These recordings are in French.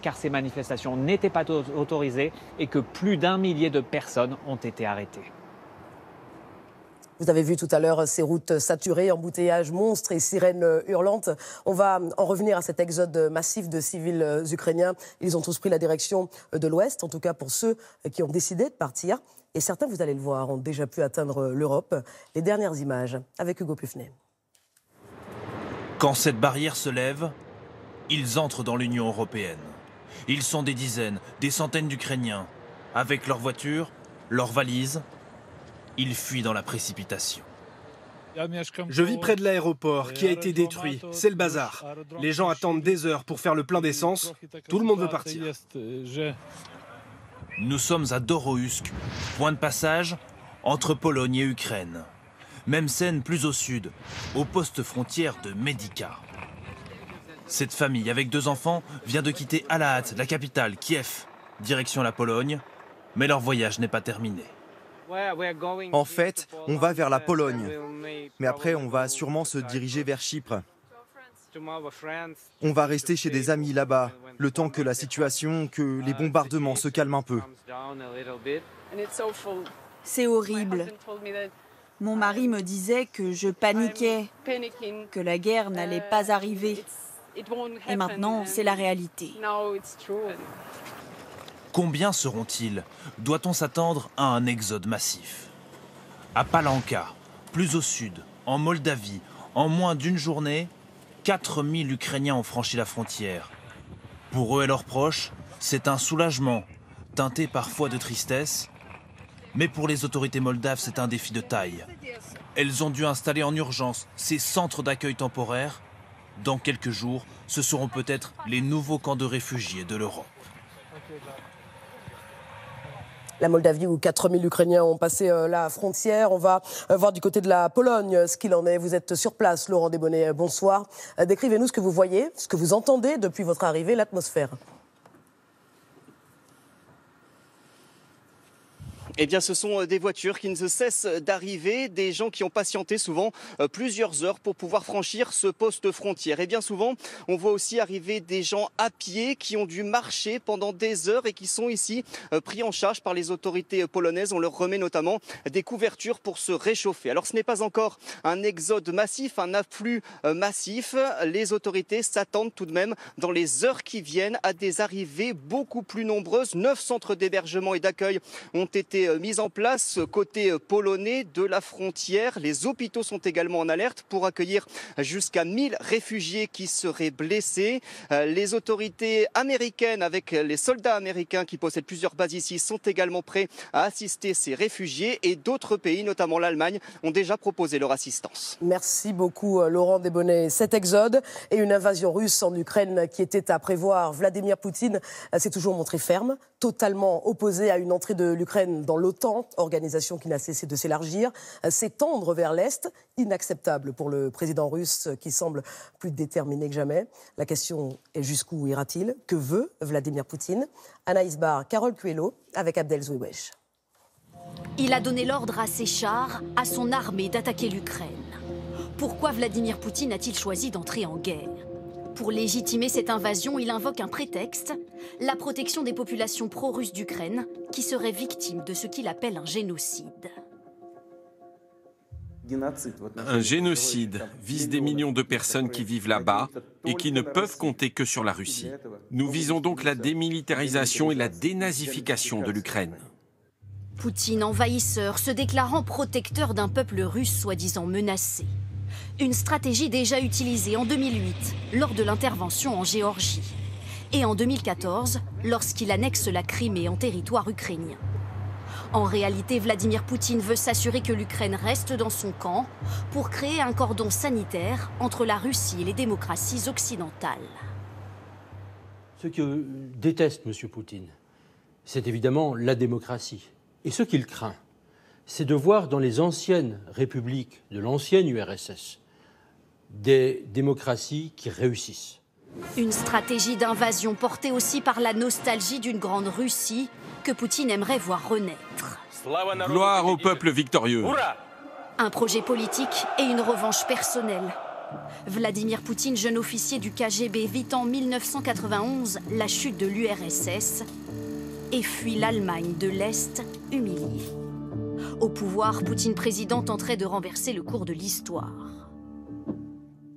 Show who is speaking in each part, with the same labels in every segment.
Speaker 1: car ces manifestations n'étaient pas autorisées et que plus d'1 millier de personnes ont été arrêtées.
Speaker 2: Vous avez vu tout à l'heure ces routes saturées, embouteillages monstres et sirènes hurlantes. On va en revenir à cet exode massif de civils ukrainiens. Ils ont tous pris la direction de l'Ouest, en tout cas pour ceux qui ont décidé de partir. Et certains, vous allez le voir, ont déjà pu atteindre l'Europe. Les dernières images avec Hugo Pufnet.
Speaker 3: Quand cette barrière se lève, ils entrent dans l'Union européenne. Ils sont des dizaines, des centaines d'Ukrainiens. Avec leurs voitures, leurs valises, ils fuient dans la précipitation.
Speaker 4: Je vis près de l'aéroport qui a été détruit. C'est le bazar. Les gens attendent des heures pour faire le plein d'essence. Tout le monde veut partir.
Speaker 3: Nous sommes à Dorohusk, point de passage entre Pologne et Ukraine. Même scène plus au sud, au poste frontière de Medica. Cette famille avec 2 enfants vient de quitter Alahat, la capitale, Kiev, direction la Pologne, mais leur voyage n'est pas terminé.
Speaker 5: En fait, on va vers la Pologne, mais après on va sûrement se diriger vers Chypre. On va rester chez des amis là-bas, le temps que la situation, que les bombardements se calment un peu.
Speaker 6: C'est horrible. Mon mari me disait que je paniquais, que la guerre n'allait pas arriver. Et maintenant, c'est la réalité.
Speaker 3: Combien seront-ils? Doit-on s'attendre à un exode massif? À Palanka, plus au sud, en Moldavie, en moins d'une journée, 4000 Ukrainiens ont franchi la frontière. Pour eux et leurs proches, c'est un soulagement, teinté parfois de tristesse. Mais pour les autorités moldaves, c'est un défi de taille. Elles ont dû installer en urgence ces centres d'accueil temporaires. Dans quelques jours, ce seront peut-être les nouveaux camps de réfugiés de l'Europe.
Speaker 2: La Moldavie où 4000 Ukrainiens ont passé la frontière. On va voir du côté de la Pologne ce qu'il en est. Vous êtes sur place, Laurent Desbonnets, bonsoir. Décrivez-nous ce que vous voyez, ce que vous entendez depuis votre arrivée, l'atmosphère.
Speaker 7: Eh bien, ce sont des voitures qui ne cessent d'arriver, des gens qui ont patienté souvent plusieurs heures pour pouvoir franchir ce poste frontière. Et bien souvent, on voit aussi arriver des gens à pied qui ont dû marcher pendant des heures et qui sont ici pris en charge par les autorités polonaises. On leur remet notamment des couvertures pour se réchauffer. Alors, ce n'est pas encore un exode massif, un afflux massif. Les autorités s'attendent tout de même dans les heures qui viennent à des arrivées beaucoup plus nombreuses. 9 centres d'hébergement et d'accueil ont été mise en place côté polonais de la frontière. Les hôpitaux sont également en alerte pour accueillir jusqu'à 1000 réfugiés qui seraient blessés. Les autorités américaines, avec les soldats américains qui possèdent plusieurs bases ici, sont également prêts à assister ces réfugiés et d'autres pays, notamment l'Allemagne, ont déjà proposé leur assistance.
Speaker 2: Merci beaucoup Laurent Desbonnets. Cet exode et une invasion russe en Ukraine qui était à prévoir. Vladimir Poutine s'est toujours montré ferme, totalement opposé à une entrée de l'Ukraine dans l'OTAN, organisation qui n'a cessé de s'élargir, s'étendre vers l'Est, inacceptable pour le président russe qui semble plus déterminé que jamais. La question est jusqu'où ira-t-il? Que veut Vladimir Poutine? Anaïs Barr, Carole Cuello avec Abdel Zouiwesh.
Speaker 8: Il a donné l'ordre à ses chars, à son armée d'attaquer l'Ukraine. Pourquoi Vladimir Poutine a-t-il choisi d'entrer en guerre? Pour légitimer cette invasion, il invoque un prétexte, la protection des populations pro-russes d'Ukraine, qui seraient victimes de ce qu'il appelle un génocide.
Speaker 9: Un génocide vise des millions de personnes qui vivent là-bas et qui ne peuvent compter que sur la Russie. Nous visons donc la démilitarisation et la dénazification de l'Ukraine.
Speaker 8: Poutine, envahisseur, se déclarant protecteur d'un peuple russe soi-disant menacé. Une stratégie déjà utilisée en 2008, lors de l'intervention en Géorgie. Et en 2014, lorsqu'il annexe la Crimée en territoire ukrainien. En réalité, Vladimir Poutine veut s'assurer que l'Ukraine reste dans son camp pour créer un cordon sanitaire entre la Russie et les démocraties occidentales.
Speaker 10: Ce que déteste M. Poutine, c'est évidemment la démocratie. Et ce qu'il craint, c'est de voir dans les anciennes républiques de l'ancienne URSS des démocraties qui réussissent.
Speaker 8: Une stratégie d'invasion portée aussi par la nostalgie d'une grande Russie que Poutine aimerait voir renaître.
Speaker 9: Gloire au peuple victorieux.
Speaker 8: Un projet politique et une revanche personnelle. Vladimir Poutine, jeune officier du KGB, vit en 1991 la chute de l'URSS et fuit l'Allemagne de l'Est humilié. Au pouvoir, Poutine président tenterait de renverser le cours de l'histoire.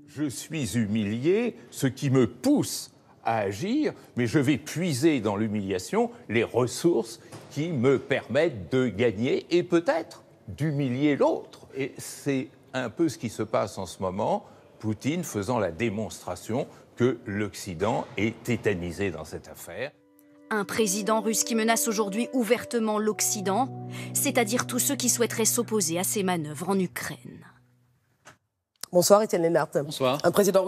Speaker 11: Je suis humilié, ce qui me pousse à agir, mais je vais puiser dans l'humiliation les ressources qui me permettent de gagner et peut-être d'humilier l'autre. Et c'est un peu ce qui se passe en ce moment, Poutine faisant la démonstration que l'Occident est tétanisé dans cette affaire.
Speaker 8: Un président russe qui menace aujourd'hui ouvertement l'Occident, c'est-à-dire tous ceux qui souhaiteraient s'opposer à ses manœuvres en Ukraine.
Speaker 2: Bonsoir Étienne Lennart.
Speaker 12: Bonsoir.
Speaker 2: Un président russe